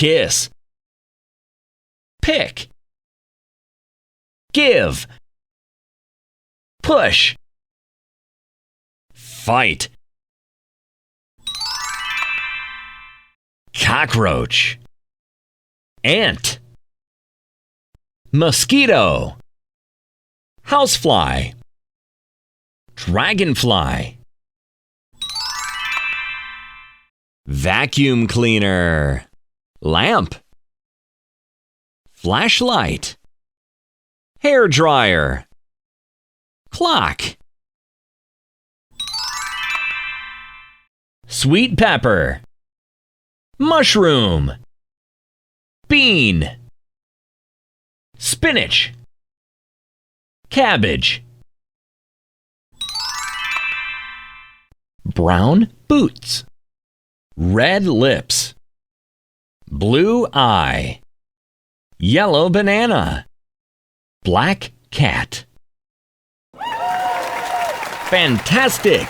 kiss, pick, give, push, fight, cockroach, ant, mosquito, housefly, dragonfly, vacuum cleaner, lamp, flashlight, hair dryer, clock, sweet pepper, mushroom, bean, spinach, cabbage, brown boots, red lips, blue eye, yellow banana, black cat. Fantastic!